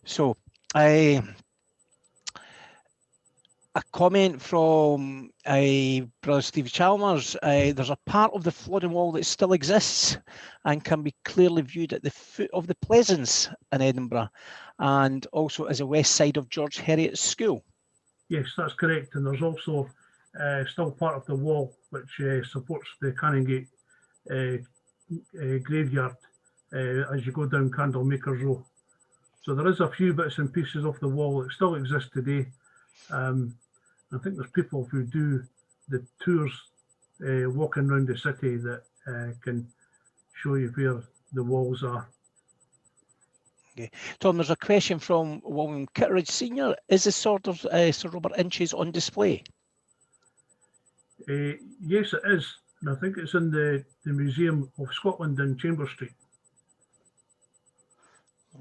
So, a comment from Brother Steve Chalmers. There's a part of the flooding wall that still exists and can be clearly viewed at the foot of the Pleasance in Edinburgh, and also as a west side of George Heriot's school. Yes, that's correct. And there's also still part of the wall which supports the Canongate graveyard as you go down Candlemakers Row. So there is a few bits and pieces of the wall that still exist today. I think there's people who do the tours walking around the city that can show you where the walls are. Okay. Tom, there's a question from William Kitteridge Senior. Is the sword of Sir Robert Inches on display? Yes, it is. And I think it's in the Museum of Scotland in Chambers Street.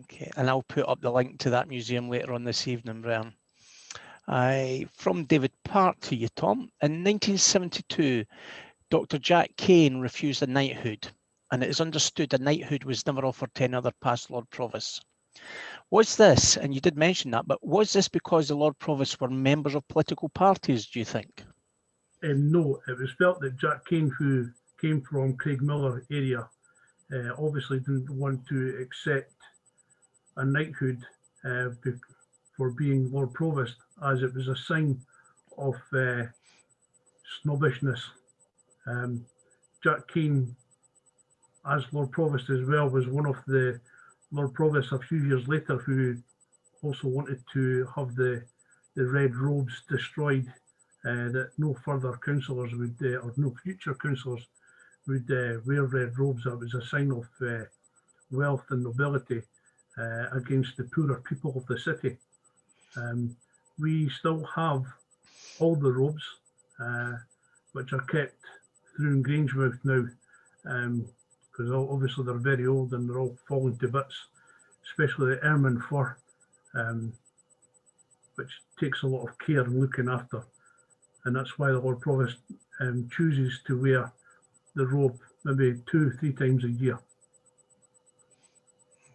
Okay, and I'll put up the link to that museum later on this evening, Brian. From David Park to you, Tom. In 1972, Dr. Jack Kane refused a knighthood, and it is understood a knighthood was never offered to any other past Lord Provost. Was this, and you did mention that, but was this because the Lord Provosts were members of political parties, do you think? No, it was felt that Jack Kane, who came from Craigmillar area, obviously didn't want to accept a knighthood for being Lord Provost, as it was a sign of snobbishness. Jack Kane, as Lord Provost as well, was one of the Lord Provosts a few years later who also wanted to have the red robes destroyed, that no further councillors would, or no future councillors would wear red robes. That was a sign of wealth and nobility against the poorer people of the city. We still have all the robes, which are kept through in Grangemouth now, because obviously they're very old and they're all falling to bits, especially the ermine fur, which takes a lot of care and looking after. And that's why the Lord Provost chooses to wear the robe maybe 2-3 times a year.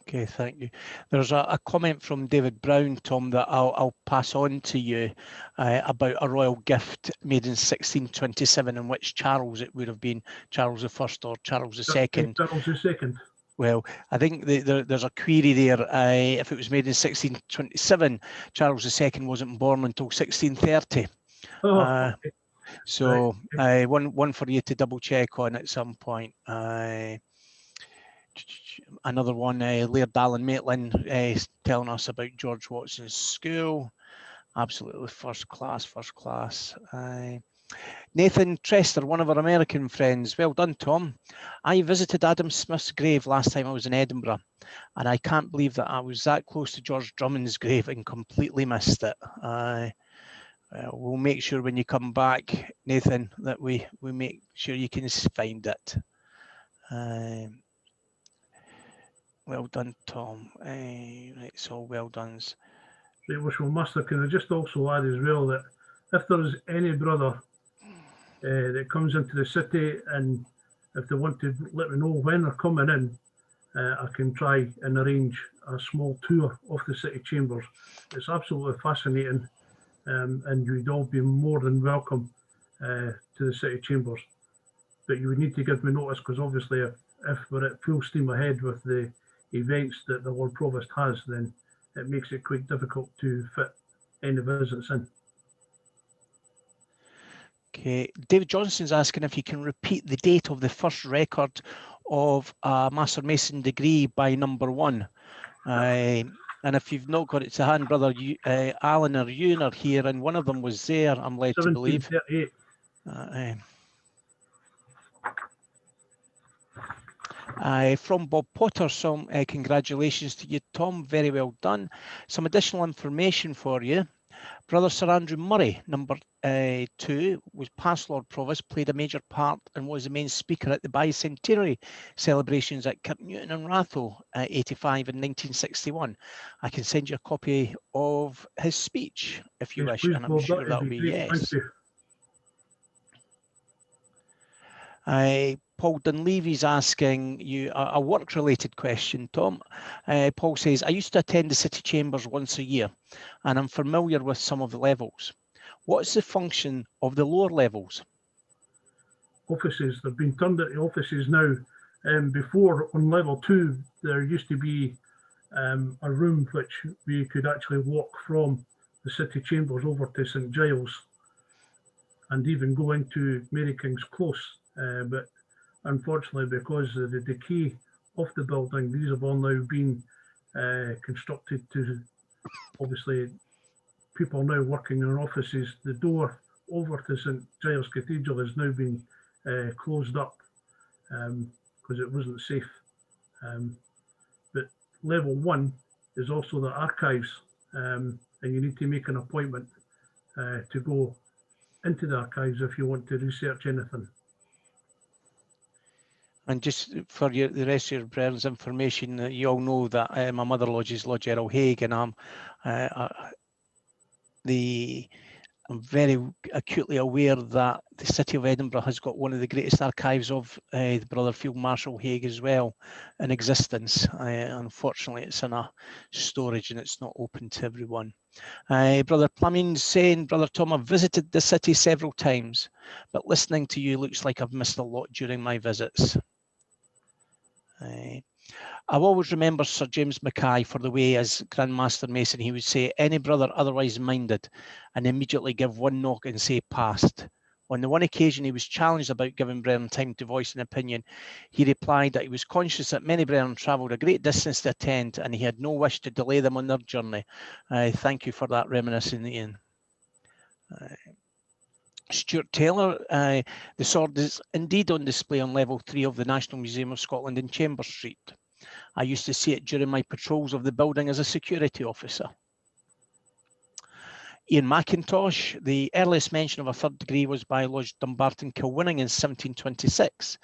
Okay, thank you. There's a comment from David Brown, Tom, that I'll pass on to you about a royal gift made in 1627, in which Charles, it would have been Charles I or Charles II. Charles II. Well, I think there's a query there. If it was made in 1627, Charles II wasn't born until 1630. Okay. So right. One for you to double check on at some point. Another one, Laird Allen Maitland telling us about George Watson's school. Absolutely first class. Nathan Trester, one of our American friends. Well done, Tom. I visited Adam Smith's grave last time I was in Edinburgh, and I can't believe that I was that close to George Drummond's grave and completely missed it. We'll make sure when you come back, Nathan, that we make sure you can find it. Well done, Tom. Right, so well done. Right, Worshipful Master, can I just also add as well that if there is any brother that comes into the city, and if they want to let me know when they're coming in, I can try and arrange a small tour of the city chambers. It's absolutely fascinating, and you'd all be more than welcome to the city chambers. But you would need to give me notice, because obviously if we're at full steam ahead with the events that the Lord Provost has, then it makes it quite difficult to fit any visits in. Okay, David Johnson's asking if you can repeat the date of the first record of a Master Mason degree by number one. And if you've not got it to hand, brother, Alan or Ewan are here, and one of them was there, I'm led to believe. 1738. From Bob Potter, some congratulations to you, Tom. Very well done. Some additional information for you. Brother Sir Andrew Murray, number 2, was past Lord Provost, played a major part and was the main speaker at the bicentenary celebrations at Kirknewton and Ratho, 85 and 1961. I can send you a copy of his speech if you Yes, wish, please, and I'm Bob, sure that'd that'll be be great. yes. Thank you. Paul Dunleavy's asking you a work-related question, Tom. Paul says, I used to attend the City Chambers once a year, and I'm familiar with some of the levels. What's the function of the lower levels? Offices, they've been turned into offices now. Before, on level 2, there used to be a room which we could actually walk from the City Chambers over to St Giles and even go into Mary King's Close. But unfortunately, because of the decay of the building, these have all now been constructed to, obviously, people now working in offices. The door over to St Giles Cathedral has now been closed up because it wasn't safe. But level 1 is also the archives, and you need to make an appointment to go into the archives if you want to research anything. And just for the rest of your brethren's information, you all know that my mother lodges Lodge Errol Haig, and I'm very acutely aware that the City of Edinburgh has got one of the greatest archives of the Brother Field Marshal Haig as well in existence. Unfortunately, it's in a storage and it's not open to everyone. Brother Plumbing's saying, Brother Tom, I've visited the city several times, but listening to you looks like I've missed a lot during my visits. I've always remember Sir James Mackay for the way, as Grand Master Mason, he would say, any brother otherwise minded, and immediately give one knock and say passed. On the one occasion he was challenged about giving brethren time to voice an opinion, he replied that he was conscious that many brethren travelled a great distance to attend, and he had no wish to delay them on their journey. Thank you for that reminiscing, Ian. Stewart Taylor, the sword is indeed on display on level 3 of the National Museum of Scotland in Chambers Street. I used to see it during my patrols of the building as a security officer. Ian McIntosh, the earliest mention of a third degree was by Lodge Dumbarton Kilwinning in 1726,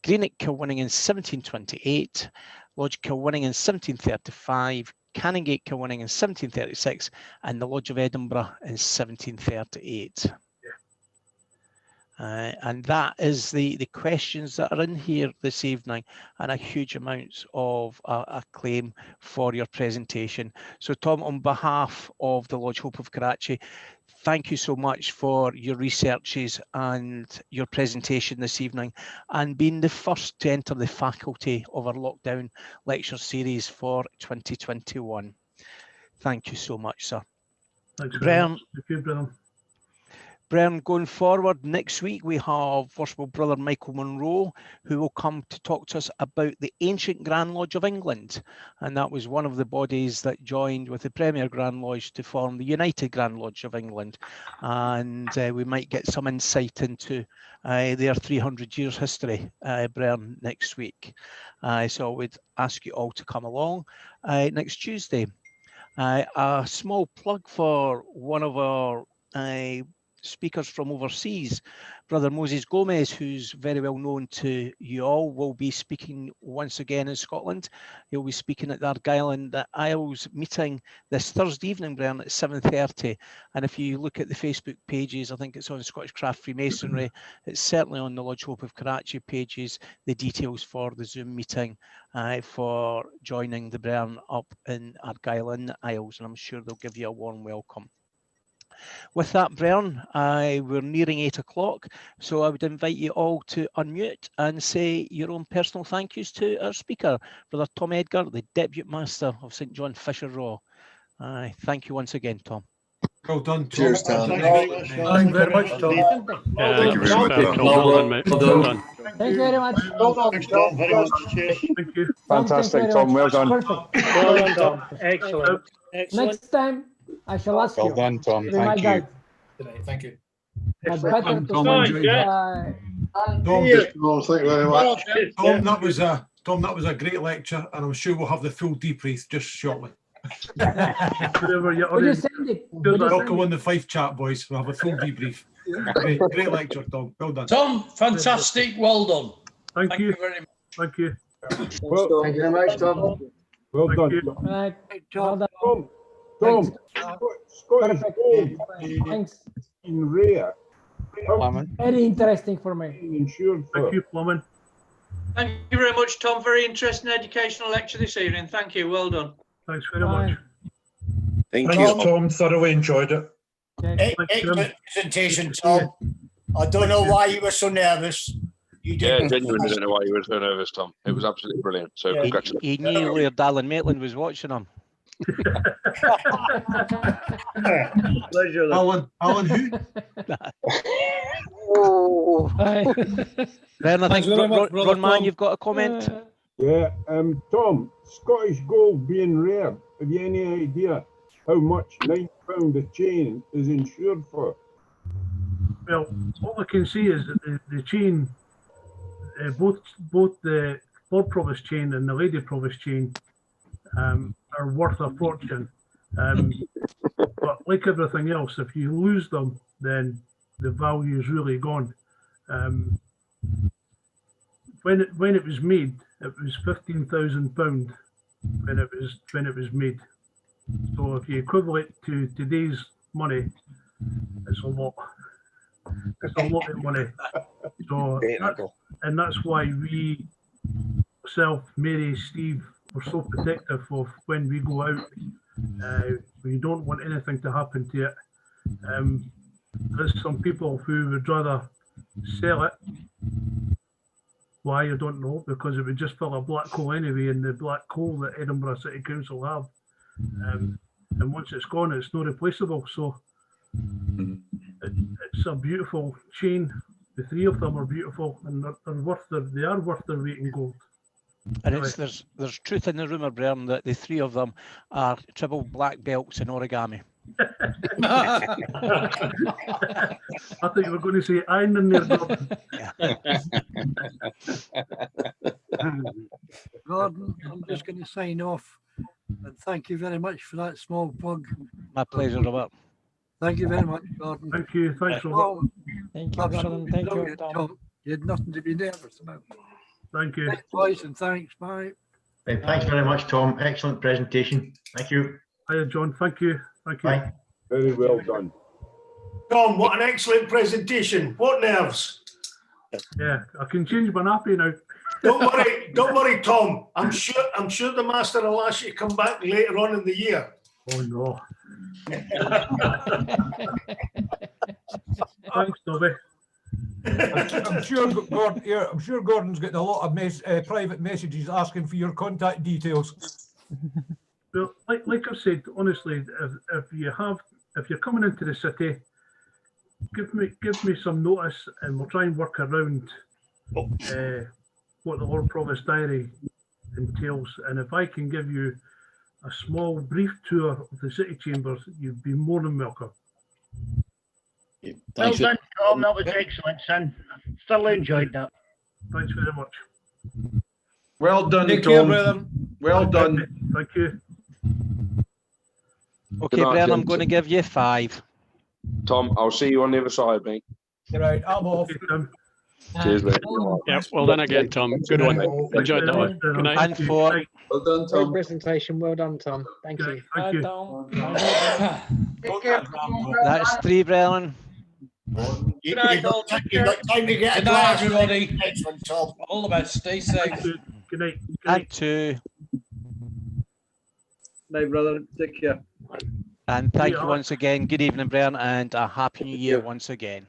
Greenock Kilwinning in 1728, Lodge Kilwinning in 1735, Canongate Kilwinning in 1736, and the Lodge of Edinburgh in 1738. And that is the questions that are in here this evening, and a huge amount of acclaim for your presentation. So Tom, on behalf of the Lodge Hope of Karachi, thank you so much for your researches and your presentation this evening, and being the first to enter the faculty of our lockdown lecture series for 2021. Thank you so much, sir. Thanks very much. Thank you, Brennan. Brennan, going forward, next week we have Worshipful Brother Michael Monroe, who will come to talk to us about the ancient Grand Lodge of England. And that was one of the bodies that joined with the Premier Grand Lodge to form the United Grand Lodge of England. And we might get some insight into their 300 years history, Brennan, next week. So I would ask you all to come along next Tuesday. A small plug for one of our speakers from overseas, Brother Moses Gomez, who's very well known to you all, will be speaking once again in Scotland. He'll be speaking at the Argyll and the Isles meeting this Thursday evening, Brian, at 7:30. And if you look at the Facebook pages, I think it's on Scottish Craft Freemasonry, it's certainly on the Lodge Hope of Karachi pages, the details for the Zoom meeting for joining the Brian up in Argyll and the Isles, and I'm sure they'll give you a warm welcome. With that, Bern, we're nearing 8 o'clock, so I would invite you all to unmute and say your own personal thank yous to our speaker, Brother Tom Edgar, the Deputy Master of St John Fisher Raw. Thank you once again, Tom. Well done, Tom. Cheers, Tom. Thank you very much, Tom. Thank you very much, Tom. Well done, mate. Well done. Thank you very much. Thanks, Tom. Very much. Cheers. Thank you. Fantastic, Tom. Well done. Perfect. Well done, Tom. Excellent. Next time, I shall ask you. Well done, Tom. Be my Thank you. guide. Thank you. But better to Tom, say, Tom, Thank you very much. Tom, that was a great lecture, and I'm sure we'll have the full debrief just shortly. Whatever you're would you on. send it? Would you send Welcome it? on the Fife chat, boys. We'll have a full debrief. Great lecture, Tom. Well done. Tom, fantastic. Well done. Thank you. very much. Thank you. Well, Thank you very much, Tom. well Thank done. you. Right. Well done. Tom, Scottish Perfect. gold Thanks. in rare. Very interesting for me. Insured for. Thank you, Plumbing. Thank you very much, Tom. Very interesting educational lecture this evening. Thank you. Well done. Thanks very much. Thank you. Tom. Thoroughly enjoyed it. Okay. Excellent presentation, Tom. I don't know why you were so nervous. You Yeah, did. genuinely don't know why you were so nervous, Tom. It was absolutely brilliant. So Yeah. congratulations. He knew Lord Alan Maitland was watching him. Pleasure. Alan who? Aye. Bern, I Thanks think very much, Ron Brother Man, Tom. you've got a comment? Yeah, Tom, Scottish gold being rare. Have you any idea how much £9 a chain is insured for? Well, all I can see is that the chain, both the Lord Provost chain and the Lady Provost chain are worth a fortune. But like everything else, if you lose them, then the value is really gone. When it was made, it was £15,000 when it was made. So if you equivalent to today's money, it's a lot. It's a lot of money. So that's why we, myself, Mary, Steve, we're so protective of when we go out. We don't want anything to happen to it. There's some people who would rather sell it. Why, I don't know, because it would just fill a black hole anyway in the black hole that Edinburgh City Council have. And once it's gone, it's not replaceable. So it's a beautiful chain. The three of them are beautiful, and they are worth their weight in gold. And there's truth in the rumour, Bern, that the three of them are triple black belts in origami. I thought you were going to say iron in there, Gordon. Gordon, I'm just going to sign off and thank you very much for that small plug. My pleasure, Robert. Thank you very much, Gordon. Thank you. Thanks, Robert. Oh, Thank you, Gordon. Thank you, brilliant, Tom. Tom. You had nothing to be nervous about. Thank you. Thanks, boys, and thanks. Bye. Thanks very much, Tom. Excellent presentation. Thank you. Hiya, John. Thank you. Thank you. Bye. Very well done. Tom, what an excellent presentation. What nerves? Yeah, I can change my nappy now. Don't worry, Tom. I'm sure the master will ask you to come back later on in the year. Oh no. Thanks, Dobby. I'm sure Gordon's getting a lot of private messages asking for your contact details. Well, like I've said, honestly, if you're coming into the city, give me some notice, and we'll try and work around what the Lord Provost diary entails. And if I can give you a small, brief tour of the city chambers, you'd be more than welcome. Well done, Tom. That was excellent, son. Thoroughly enjoyed that. Thanks very much. Well done, Take Tom. care, brother. Well done. Thank you. Okay, Good night, Bern, I'm gents. going to give you 5. Tom, I'll see you on the other side, mate. Right, I'm off. Okay, Tim. Cheers, mate. Yeah, well done again, Tom. Good one. Enjoyed that one. Good night. And 4. Right. Well done, Great Tom. presentation. Well done, Tom. Thank Okay, you. thank you. Tom. That's 3, Bren. You've got time to get a Good night, glass. everybody. Excellent, Tom. All the best. Stay safe. Good night. Good night. And 2. Night, brother. Take care. And thank Yeah. you once again. Good evening, Brian, and a happy new year once again.